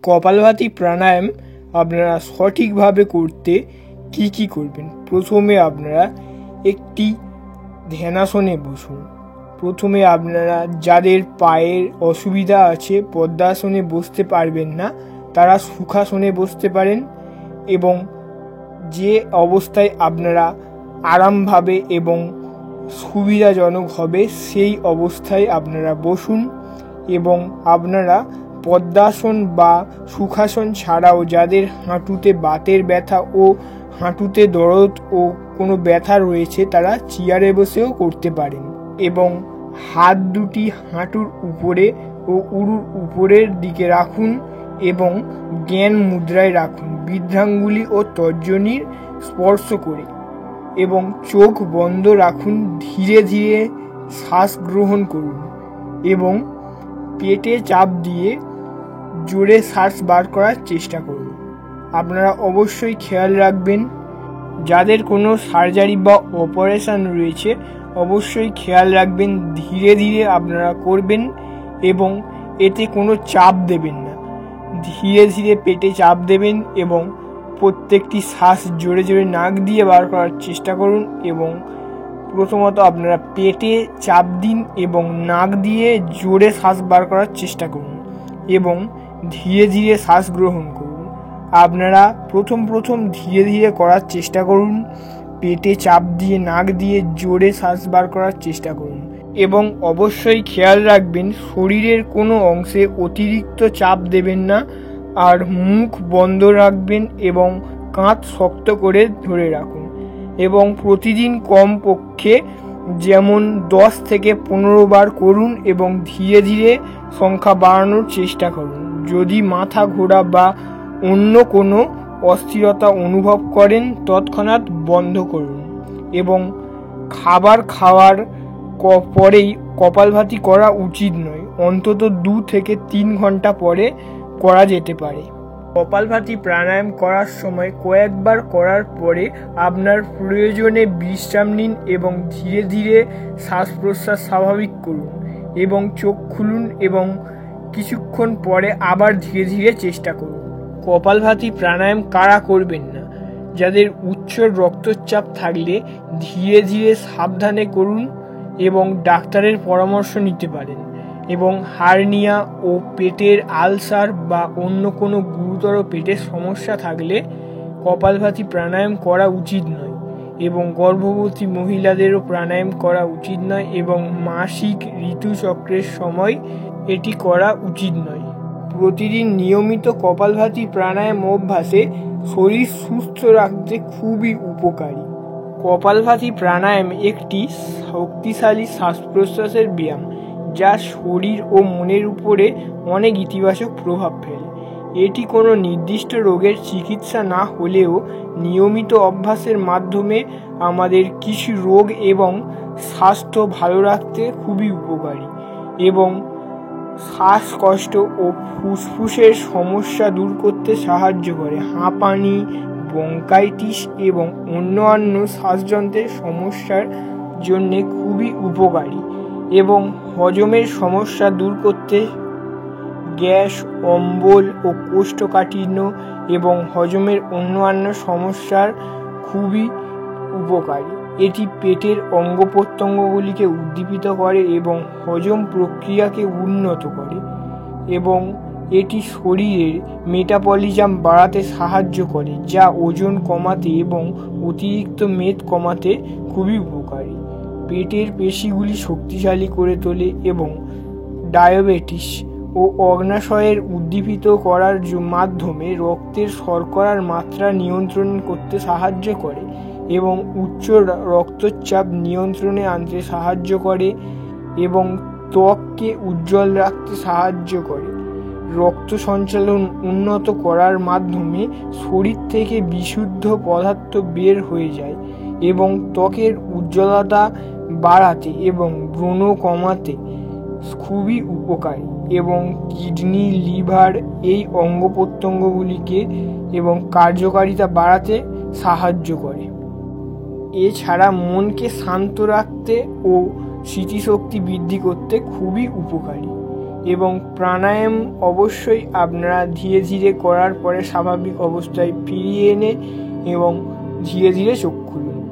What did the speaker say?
কপালভাতি প্রাণায়াম আপনারা সঠিকভাবে করতে কি করবেন। প্রথমে আপনারা একটি ধ্যানাসনে বসুন। প্রথমে আপনারা যাদের পায়ের অসুবিধা আছে, পদ্মাসনে বসতে পারবেন না, তারা সুখাসনে বসতে পারেন এবং যে অবস্থায় আপনারা আরামভাবে এবং সুবিধাজনক হবে সেই অবস্থায় আপনারা বসুন। এবং আপনারা পদ্মাসন বা সুখাসন ছাড়াও যাদের হাঁটুতে বাতের ব্যথা ও হাঁটুতে দরদ ও কোনো ব্যথা রয়েছে তারা চেয়ারে বসেও করতে পারেন। এবং হাত দুটি হাঁটুর উপরে ও উরুর উপরের দিকে রাখুন এবং জ্ঞান মুদ্রায় রাখুন, বৃদ্ধাঙ্গুলি ও তর্জনীর স্পর্শ করে, এবং চোখ বন্ধ রাখুন। ধীরে ধীরে শ্বাস গ্রহণ করুন এবং পেটে চাপ দিয়ে জোরে শ্বাস বার করার চেষ্টা করুন। আপনারা অবশ্যই খেয়াল রাখবেন, যাদের কোনো সার্জারি বা অপারেশন রয়েছে অবশ্যই খেয়াল রাখবেন, ধীরে ধীরে আপনারা করবেন এবং এতে কোনো চাপ দেবেন না। ধীরে ধীরে পেটে চাপ দেবেন এবং প্রত্যেকটি শ্বাস জোরে জোরে নাক দিয়ে বার করার চেষ্টা করুন। এবং প্রথমত আপনারা পেটে চাপ দিন এবং নাক দিয়ে জোরে শ্বাস বার করার চেষ্টা করুন এবং ধীরে ধীরে শ্বাস গ্রহণ করুন। আপনারা প্রথম ধীরে ধীরে করার চেষ্টা করুন, পেটে চাপ দিয়ে নাক দিয়ে জোরে শ্বাস বার করার চেষ্টা করুন। এবং অবশ্যই খেয়াল রাখবেন শরীরের কোনো অংশে অতিরিক্ত চাপ দেবেন না, আর মুখ বন্ধ রাখবেন এবং কাঁধ শক্ত করে ধরে রাখুন। এবং প্রতিদিন কমপক্ষে যেমন 10 থেকে 15 বার করুন এবং ধীরে ধীরে সংখ্যা বাড়ানোর চেষ্টা করুন। যদি মাথা ঘোরা বা অন্য কোনো অস্থিরতা অনুভব করেন তৎক্ষণাৎ বন্ধ করুন। এবং খাবার খাওয়ার পরেই কপালভাতি করা উচিত নয়, অন্তত 2 থেকে 3 ঘন্টা পরে করা যেতে পারে। কপালভাতি প্রাণায়াম করার সময় কয়েকবার করার পরে আপনার প্রয়োজনে বিশ্রাম নিন এবং ধীরে ধীরে শ্বাস প্রশ্বাস স্বাভাবিক করুন এবং চোখ খুলুন এবং কিছুক্ষণ পরে আবার ধীরে ধীরে চেষ্টা করুন। কপালভাতি প্রাণায়াম কারা করবেন না? যাদের উচ্চ রক্তচাপ থাকলে ধীরে ধীরে সাবধানে করুন এবং ডাক্তারের পরামর্শ নিতে পারেন। এবং হার্নিয়া ও পেটের আলসার বা অন্য কোনো গুরুতর পেটের সমস্যা থাকলে কপালভাতি প্রাণায়াম করা উচিত নয়। এবং গর্ভবতী মহিলাদেরও প্রাণায়াম করা উচিত নয় এবং মাসিক ঋতুচক্রের সময় এটি করা উচিত নয়। প্রতিদিন নিয়মিত কপালভাতি প্রাণায়াম অভ্যাসে শরীর সুস্থ রাখতে খুবই উপকারী। কপালভাতি প্রাণায়াম একটি শক্তিশালী শ্বাস প্রশ্বাসের ব্যায়াম যা শরীর ও মনের উপরে অনেক ইতিবাচক প্রভাব ফেলে। এটি কোনো নির্দিষ্ট রোগের চিকিৎসা না হলেও নিয়মিত অভ্যাসের মাধ্যমে আমাদের কিছু রোগ এবং স্বাস্থ্য ভালো রাখতে খুবই উপকারী। এবং শ্বাসকষ্ট ও ফুসফুসের সমস্যা দূর করতে সাহায্য করে। হাঁপানি, ব্রঙ্কাইটিস এবং অন্যান্য শ্বাসযন্ত্রের সমস্যার জন্য খুবই উপকারী। এবং হজমের সমস্যা দূর করতে গ্যাস, অম্বল ও কোষ্ঠকাঠিন্য এবং হজমের অন্যান্য সমস্যার খুবই উপকারী। এটি পেটের অঙ্গ প্রত্যঙ্গগুলিকে উদ্দীপিত করে এবং হজম প্রক্রিয়াকে উন্নত করে। এবং এটি শরীরের মেটাবলিজম বাড়াতে সাহায্য করে, যা ওজন কমাতে এবং অতিরিক্ত মেদ কমাতে খুবই উপকারী। পেটের পেশিগুলি শক্তিশালী করে তোলে এবং ডায়াবেটিস ও অগ্নাশয়ের উদ্দীপিত করার মাধ্যমে রক্তের শর্করার মাত্রা নিয়ন্ত্রণ করতে সাহায্য করে এবং উচ্চ রক্তচাপ নিয়ন্ত্রণে আনতে সাহায্য করে এবং ত্বককে উজ্জ্বল রাখতে সাহায্য করে। রক্ত সঞ্চালন উন্নত করার মাধ্যমে শরীর থেকে বিশুদ্ধ পদার্থ বের হয়ে যায় এবং ত্বকের উজ্জ্বলতা বাড়াতে এবং ব্রণ কমাতে খুবই উপকারী। এবং কিডনি, লিভার এই অঙ্গ প্রত্যঙ্গগুলিকে এবং কার্যকারিতা বাড়াতে সাহায্য করে। এছাড়া মনকে শান্ত রাখতে ও স্মৃতিশক্তি বৃদ্ধি করতে খুবই উপকারী। এবং প্রাণায়াম অবশ্যই আপনারা ধীরে ধীরে করার পরে স্বাভাবিক অবস্থায় ফিরিয়ে এনে এবং ধীরে ধীরে চোখ খুলুন।